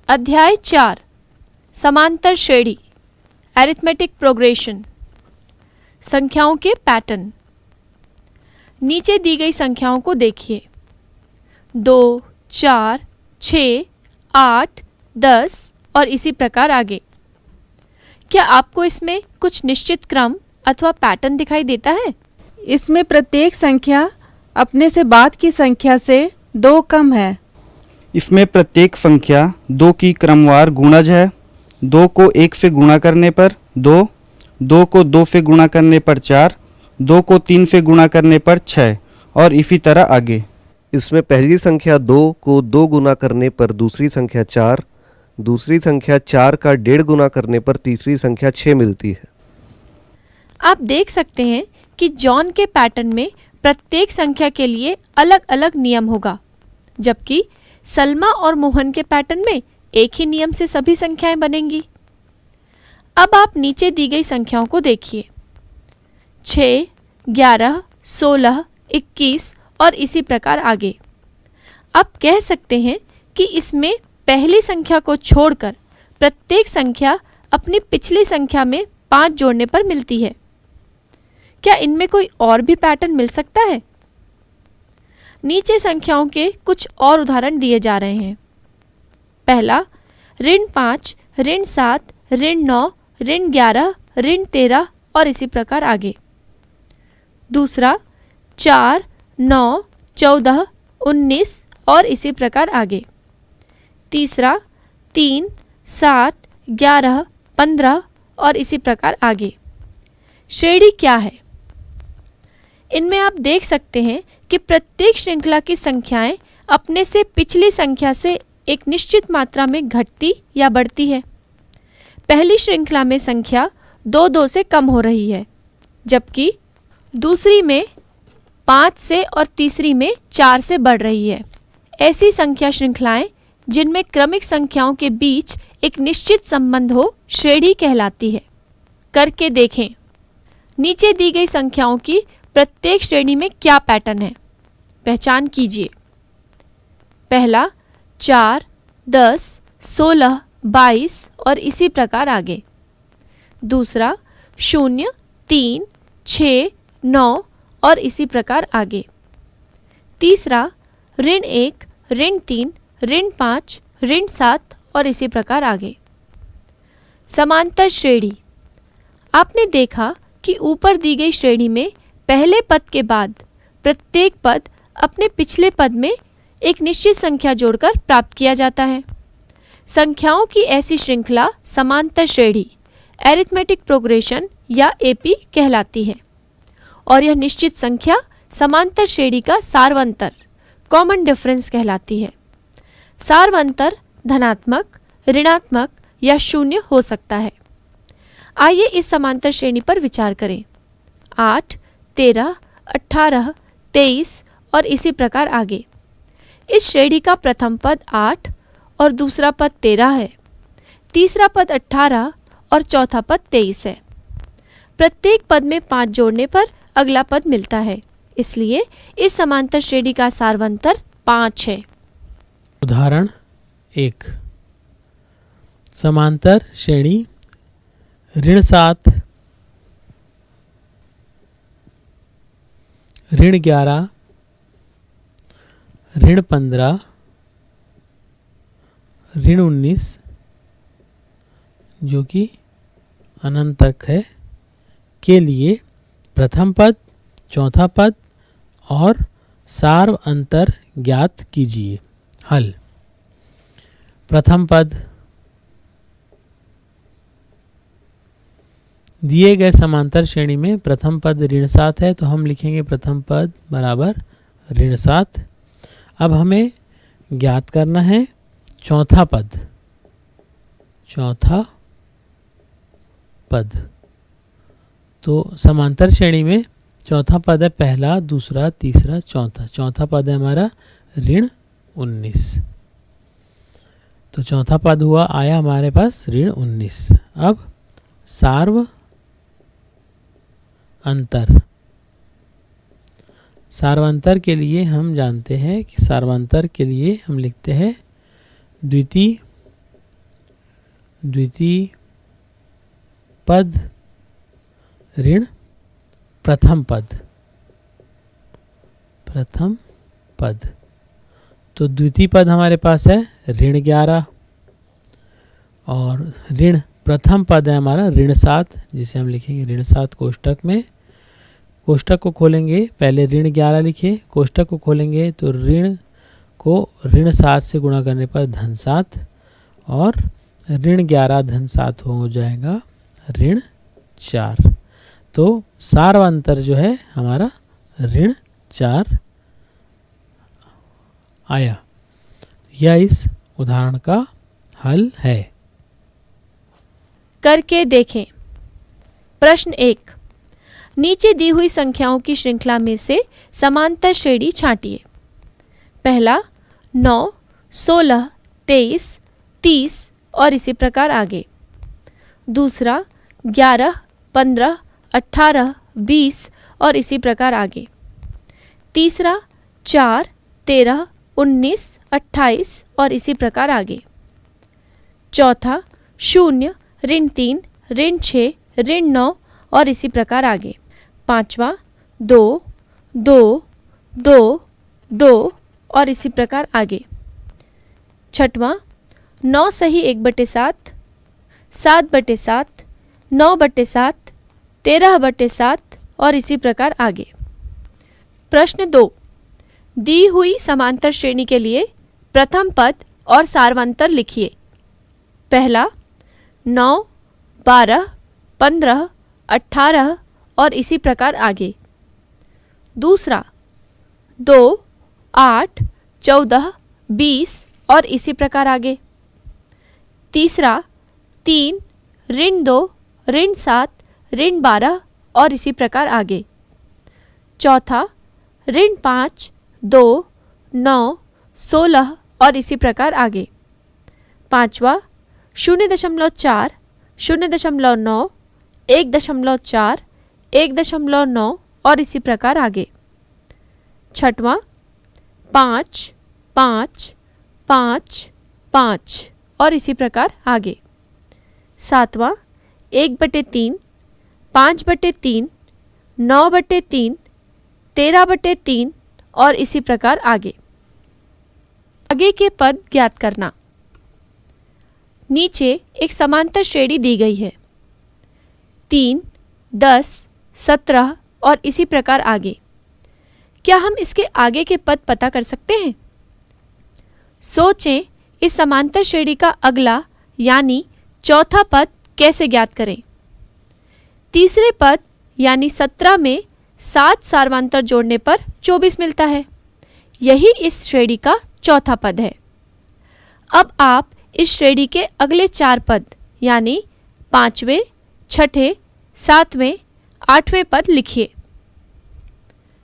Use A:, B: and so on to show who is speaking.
A: अध्याय 4 समांतर श्रेणी अरिथमेटिक प्रोग्रेशन संख्याओं के पैटर्न। नीचे दी गई संख्याओं को देखिए 2, 4, 6, 8, 10 और इसी प्रकार आगे। क्या आपको इसमें कुछ निश्चित क्रम अथवा पैटर्न दिखाई देता है?
B: इसमें प्रत्येक संख्या अपने से बाद की संख्या से 2 कम है।
C: इसमें प्रत्येक संख्या 2 की क्रमवार गुणज है। 2 को 1 से गुणा करने पर 2, 2 को 2 से गुणा करने पर 4, 2 को 3 से गुणा करने पर 6 और इसी तरह आगे।
D: इसमें पहली संख्या 2 को 2 गुना करने पर दूसरी संख्या 4, दूसरी संख्या 4 का 1.5 गुना करने पर तीसरी संख्या 6 मिलती है।
A: आप देख सकते हैं कि जॉन के पैटर्न में प्रत्येक संख्या के लिए अलग अलग नियम होगा, जबकि सलमा और मोहन के पैटर्न में एक ही नियम से सभी संख्याएं बनेंगी। अब आप नीचे दी गई संख्याओं को देखिए 6, 11, 16, 21 और इसी प्रकार आगे। आप कह सकते हैं कि इसमें पहली संख्या को छोड़कर प्रत्येक संख्या अपनी पिछली संख्या में 5 जोड़ने पर मिलती है। क्या इनमें कोई और भी पैटर्न मिल सकता है? नीचे संख्याओं के कुछ और उदाहरण दिए जा रहे हैं। पहला ऋण 5, ऋण 7, ऋण 9, ऋण 11, ऋण 13 और इसी प्रकार आगे। दूसरा 4, 9, 14, 19 और इसी प्रकार आगे। तीसरा 3, 7, 11, 15 और इसी प्रकार आगे। श्रेणी क्या है? इनमें आप देख सकते हैं कि प्रत्येक श्रृंखला की संख्याएं अपने से पिछली संख्या से एक निश्चित मात्रा में घटती या बढ़ती है। पहली श्रृंखला में संख्या 2 से कम हो रही है, जबकि दूसरी में 5 से और तीसरी में 4 से बढ़ रही है। ऐसी संख्या श्रृंखलाएं जिनमें क्रमिक संख्याओं के बीच एक निश्चित संबंध हो श्रेणी कहलाती है। करके देखें। नीचे दी गई संख्याओं की प्रत्येक श्रेणी में क्या पैटर्न है, पहचान कीजिए। पहला 4, 10, 16, 22 और इसी प्रकार आगे। दूसरा 0, 3, 6, 9 और इसी प्रकार आगे। तीसरा ऋण 1, ऋण 3, ऋण 5, ऋण 7 और इसी प्रकार आगे। समांतर श्रेणी। आपने देखा कि ऊपर दी गई श्रेणी में पहले पद के बाद प्रत्येक पद अपने पिछले पद में एक निश्चित संख्या जोड़कर प्राप्त किया जाता है। संख्याओं की ऐसी श्रृंखला समांतर श्रेणी अरिथमेटिक प्रोग्रेशन या एपी कहलाती है और यह निश्चित संख्या समांतर श्रेणी का सार्वंतर कॉमन डिफरेंस कहलाती है। सार्वंतर धनात्मक, ऋणात्मक या शून्य हो सकता है। आइए इस समांतर श्रेणी पर विचार करें। 8, 13, 18, 23 और इसी प्रकार आगे। इस श्रेणी का प्रथम पद 8 और दूसरा पद 13 है। तीसरा पद 18 और चौथा पद 23 है। प्रत्येक पद में 5 जोड़ने पर अगला पद मिलता है, इसलिए इस समांतर श्रेणी का सार्वंतर 5 है।
E: उदाहरण 1 समांतर श्रेणी ऋण 7, ऋण 11, ऋण 15, ऋण 19 जो कि अनंत तक है के लिए प्रथम पद, चौथा पद और सार्व अंतर ज्ञात कीजिए। हल। प्रथम पद दिए गए समांतर श्रेणी में प्रथम पद ऋण 7 है, तो हम लिखेंगे प्रथम पद बराबर ऋण 7। अब हमें ज्ञात करना है चौथा पद। चौथा पद तो समांतर श्रेणी में चौथा पद है पहला, दूसरा, तीसरा, चौथा। चौथा पद है हमारा ऋण 19। तो चौथा पद हुआ आया हमारे पास ऋण 19। अब सार्व अंतर। सार्वंतर के लिए हम जानते हैं कि सार्वंतर के लिए हम लिखते हैं द्वितीय द्वितीय पद ऋण प्रथम पद। प्रथम पद तो द्वितीय पद हमारे पास है ऋण 11 और ऋण प्रथम पद है हमारा ऋण 7, जिसे हम लिखेंगे ऋण 7 कोष्टक में। कोष्टक को खोलेंगे, पहले ऋण 11 लिखिए, कोष्टक को खोलेंगे तो ऋण को ऋण 7 से गुणा करने पर धन 7 और ऋण 11 धन 7 हो जाएगा ऋण 4। तो सार्वंतर जो है हमारा ऋण 4 आया। यह इस उदाहरण का हल है।
A: करके देखें। प्रश्न 1, नीचे दी हुई संख्याओं की श्रृंखला में से समांतर श्रेणी छांटिए। पहला 9, 16, 23, 30 और इसी प्रकार आगे। दूसरा 11, 15, 18, 20 और इसी प्रकार आगे। तीसरा 4, 13, 19, 28 और इसी प्रकार आगे। चौथा 0, ऋण 3, ऋण 6, ऋण 9 और इसी प्रकार आगे। पांचवा 2, 2, 2, 2 और इसी प्रकार आगे। छठवां 9 सही 1/7, 7/7, 9/7, 13/7 और इसी प्रकार आगे। प्रश्न 2, दी हुई समांतर श्रेणी के लिए प्रथम पद और सार्वंतर लिखिए। पहला 9, 12, 15, 18 और इसी प्रकार आगे। दूसरा 2, 8, 14, 20 और इसी प्रकार आगे। तीसरा 3, ऋण 2, ऋण 7, ऋण 12 और इसी प्रकार आगे। चौथा ऋण 5, 2, 9, 16 और इसी प्रकार आगे। पांचवा 0.4, 0.9, 1.4, 1.9 और इसी प्रकार आगे। छठवां 5, 5, 5, 5 और इसी प्रकार आगे। सातवां 1/3, 5/3, 9/3, 13/3 और इसी प्रकार आगे। आगे के पद ज्ञात करना। नीचे एक समांतर श्रेणी दी गई है। 3, 10, 17 और इसी प्रकार आगे। क्या हम इसके आगे के पद पता कर सकते हैं? सोचें इस समांतर श्रेणी का अगला यानी चौथा पद कैसे ज्ञात करें। तीसरे पद यानी 17 में 7 सार्वंतर जोड़ने पर 24 मिलता है। यही इस श्रेणी का चौथा पद है। अब आप इस श्रेणी के अगले 4 पद यानी 5वें, 6ठे, 7वें, 8वें पद लिखिए।